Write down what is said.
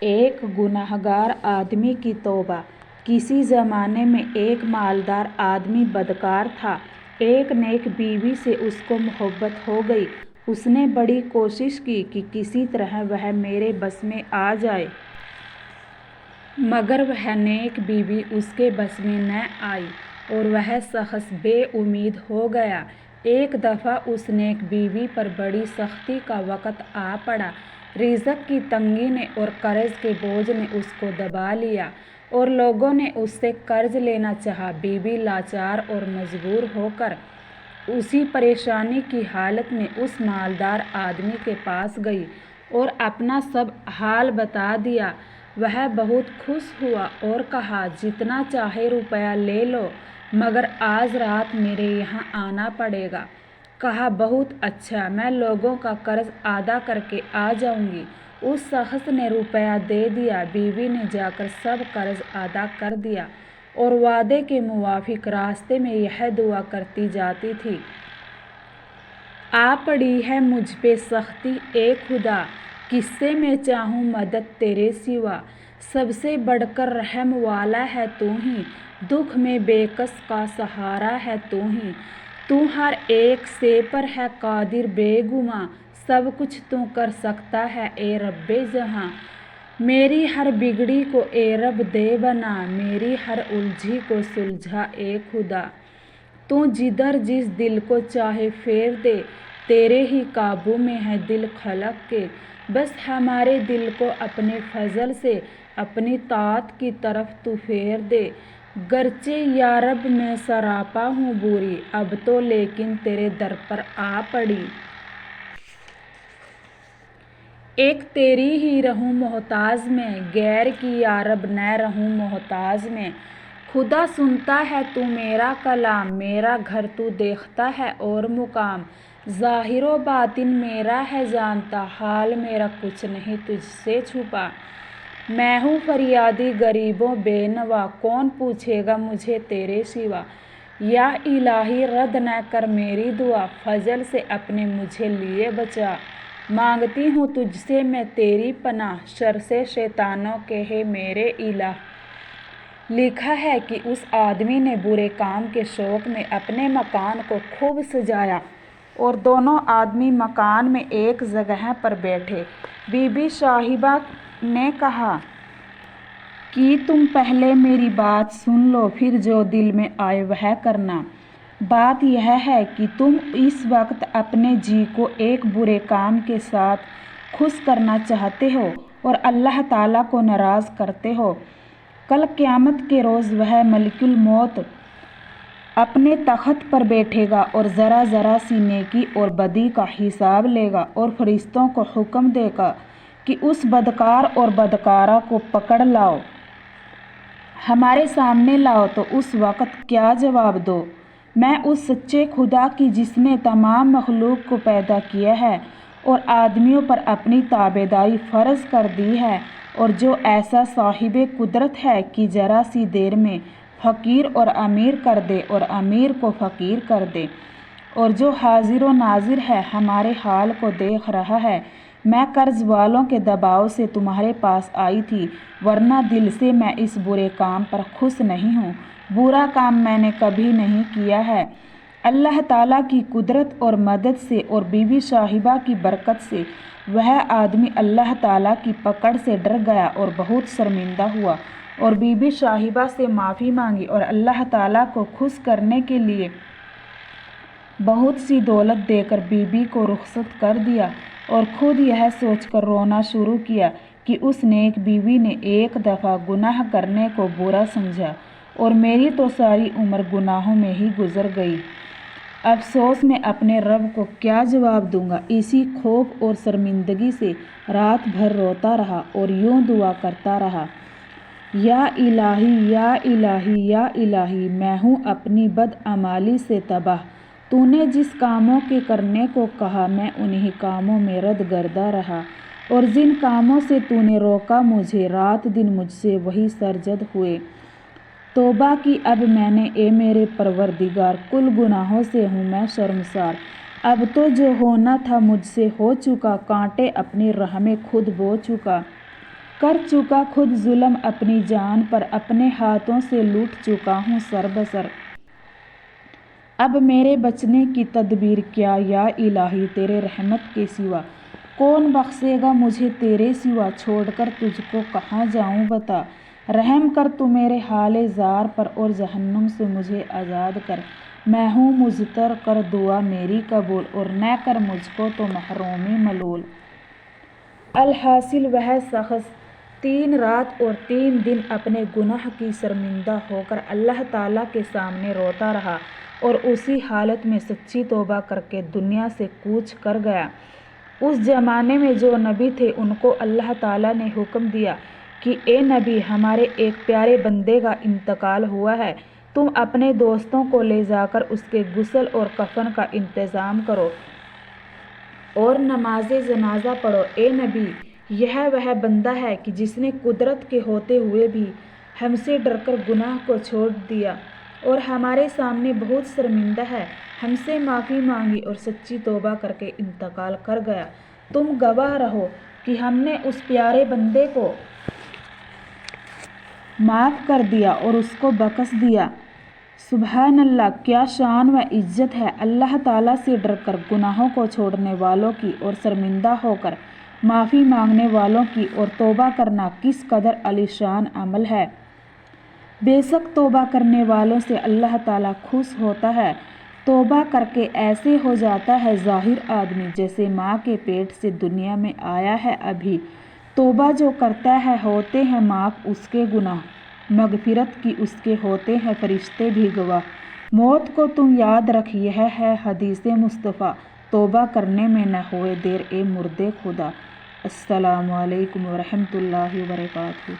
ایک گنہگار آدمی کی توبہ۔ کسی زمانے میں ایک مالدار آدمی بدکار تھا۔ ایک نیک بیوی سے اس کو محبت ہو گئی۔ اس نے بڑی کوشش کی کہ کسی طرح وہ میرے بس میں آ جائے، مگر وہ نیک بیوی اس کے بس میں نہ آئی اور وہ شخص بے امید ہو گیا۔ ایک دفعہ اس نیک بیوی پر بڑی سختی کا وقت آ پڑا۔ رزق کی تنگی نے اور قرض کے بوجھ نے اس کو دبا لیا اور لوگوں نے اس سے قرض لینا چاہا۔ بیوی لاچار اور مجبور ہو کر اسی پریشانی کی حالت میں اس مالدار آدمی کے پاس گئی اور اپنا سب حال بتا دیا۔ وہ بہت خوش ہوا اور کہا، جتنا چاہے روپیہ لے لو، مگر آج رات میرے یہاں آنا پڑے گا۔ کہا، بہت اچھا، میں لوگوں کا قرض ادا کر کے آ جاؤں گی۔ اس شخص نے روپیہ دے دیا۔ بیوی نے جا کر سب قرض ادا کر دیا اور وعدے کے موافق راستے میں یہ دعا کرتی جاتی تھی، آ پڑی ہے مجھ پہ سختی اے خدا، کس سے میں چاہوں مدد تیرے سوا، سب سے بڑھ کر رحم والا ہے تو ہی، دکھ میں بے کس کا سہارا ہے تو ہی، تو ہر ایک سے پر ہے قادر بے گماں، سب کچھ تو کر سکتا ہے اے رب جہاں، میری ہر بگڑی کو اے رب دے بنا، میری ہر الجھی کو سلجھا اے خدا، تو جدھر جس دل کو چاہے پھیر دے، تیرے ہی قابو میں ہے دل خلق کے، بس ہمارے دل کو اپنے فضل سے اپنی طاعت کی طرف تو پھیر دے، گرچہ یا رب میں سراپا ہوں بری، اب تو لیکن تیرے در پر آ پڑی، ایک تیری ہی رہوں محتاج میں، غیر کی یا رب نہ رہوں محتاج میں، خدا سنتا ہے تو میرا کلام، میرا گھر تو دیکھتا ہے اور مقام، ظاہر و باطن میرا ہے جانتا، حال میرا کچھ نہیں تجھ سے چھپا، میں ہوں فریادی غریب و بے نوا، کون پوچھے گا مجھے تیرے سوا، یا الہی رد نہ کر میری دعا، فضل سے اپنے مجھے لیے بچا، مانگتی ہوں تجھ سے میں تیری پناہ، شر سے شیطانوں کے ہے میرے الہ۔ لکھا ہے کہ اس آدمی نے برے کام کے شوق میں اپنے مکان کو خوب سجایا اور دونوں آدمی مکان میں ایک جگہ پر بیٹھے۔ بی بی صاحبہ نے کہا کہ تم پہلے میری بات سن لو، پھر جو دل میں آئے وہ کرنا۔ بات یہ ہے کہ تم اس وقت اپنے جی کو ایک برے کام کے ساتھ خوش کرنا چاہتے ہو اور اللہ تعالیٰ کو ناراض کرتے ہو۔ کل قیامت کے روز وہ ملک الموت اپنے تخت پر بیٹھے گا اور ذرا ذرا سی نیکی اور بدی کا حساب لے گا اور فرشتوں کو حکم دے گا کہ اس بدکار اور بدکارہ کو پکڑ لاؤ، ہمارے سامنے لاؤ، تو اس وقت کیا جواب دو؟ میں اس سچے خدا کی جس نے تمام مخلوق کو پیدا کیا ہے اور آدمیوں پر اپنی تابعداری فرض کر دی ہے، اور جو ایسا صاحب قدرت ہے کہ ذرا سی دیر میں فقیر اور امیر کر دے اور امیر کو فقیر کر دے، اور جو حاضر و ناظر ہے، ہمارے حال کو دیکھ رہا ہے۔ میں قرض والوں کے دباؤ سے تمہارے پاس آئی تھی، ورنہ دل سے میں اس برے کام پر خوش نہیں ہوں، برا کام میں نے کبھی نہیں کیا ہے۔ اللہ تعالیٰ کی قدرت اور مدد سے اور بی بی صاحبہ کی برکت سے وہ آدمی اللہ تعالیٰ کی پکڑ سے ڈر گیا اور بہت شرمندہ ہوا اور بی بی صاحبہ سے معافی مانگی اور اللہ تعالیٰ کو خوش کرنے کے لیے بہت سی دولت دے کر بی بی کو رخصت کر دیا اور خود یہ سوچ کر رونا شروع کیا کہ اس نیک بیوی نے ایک دفعہ گناہ کرنے کو برا سمجھا اور میری تو ساری عمر گناہوں میں ہی گزر گئی، افسوس میں اپنے رب کو کیا جواب دوں گا۔ اسی خوف اور شرمندگی سے رات بھر روتا رہا اور یوں دعا کرتا رہا، یا الہی یا الہی یا الہی، میں ہوں اپنی بدعمالی سے تباہ، تو نے جس کاموں کے کرنے کو کہا میں انہی کاموں میں رد گردہ رہا، اور جن کاموں سے تو نے روکا مجھے رات دن مجھ سے وہی سرزد ہوئے، توبہ کی اب میں نے اے میرے پروردگار، کل گناہوں سے ہوں میں شرمسار، اب تو جو ہونا تھا مجھ سے ہو چکا، کانٹے اپنی راہ میں خود بو چکا، کر چکا خود ظلم اپنی جان پر، اپنے ہاتھوں سے لوٹ چکا ہوں سر بسر۔ اب میرے بچنے کی تدبیر کیا یا الہی تیرے رحمت کے سوا؟ کون بخشے گا مجھے تیرے سوا؟ چھوڑ کر تجھ کو کہاں جاؤں بتا۔ رحم کر تو میرے حال زار پر اور جہنم سے مجھے آزاد کر۔ میں ہوں مضطر، کر دعا میری قبول اور نہ کر مجھ کو تو محرومی ملول۔ الحاصل وہ شخص 3 رات اور 3 دن اپنے گناہ کی شرمندہ ہو کر اللہ تعالیٰ کے سامنے روتا رہا اور اسی حالت میں سچی توبہ کر کے دنیا سے کوچ کر گیا۔ اس زمانے میں جو نبی تھے ان کو اللہ تعالیٰ نے حکم دیا کہ اے نبی، ہمارے ایک پیارے بندے کا انتقال ہوا ہے، تم اپنے دوستوں کو لے جا کر اس کے غسل اور کفن کا انتظام کرو اور نماز جنازہ پڑھو۔ اے نبی، یہ وہ بندہ ہے کہ جس نے قدرت کے ہوتے ہوئے بھی ہم سے ڈر کر گناہ کو چھوڑ دیا اور ہمارے سامنے بہت شرمندہ ہے، ہم سے معافی مانگی اور سچی توبہ کر کے انتقال کر گیا۔ تم گواہ رہو کہ ہم نے اس پیارے بندے کو معاف کر دیا اور اس کو بخش دیا۔ سبحان اللہ، کیا شان و عزت ہے اللہ تعالیٰ سے ڈر کر گناہوں کو چھوڑنے والوں کی اور شرمندہ ہو کر معافی مانگنے والوں کی، اور توبہ کرنا کس قدر عالی شان عمل ہے۔ بے شک توبہ کرنے والوں سے اللہ تعالیٰ خوش ہوتا ہے۔ توبہ کر کے ایسے ہو جاتا ہے ظاہر آدمی جیسے ماں کے پیٹ سے دنیا میں آیا ہے ابھی۔ توبہ جو کرتا ہے ہوتے ہیں معاف اس کے گناہ، مغفرت کی اس کے ہوتے ہیں فرشتے بھی گواہ۔ موت کو تم یاد رکھ، یہ ہے حدیث مصطفیٰ، توبہ کرنے میں نہ ہوئے دیر اے مرد خدا۔ السلام علیکم ورحمۃ اللہ وبرکاتہ۔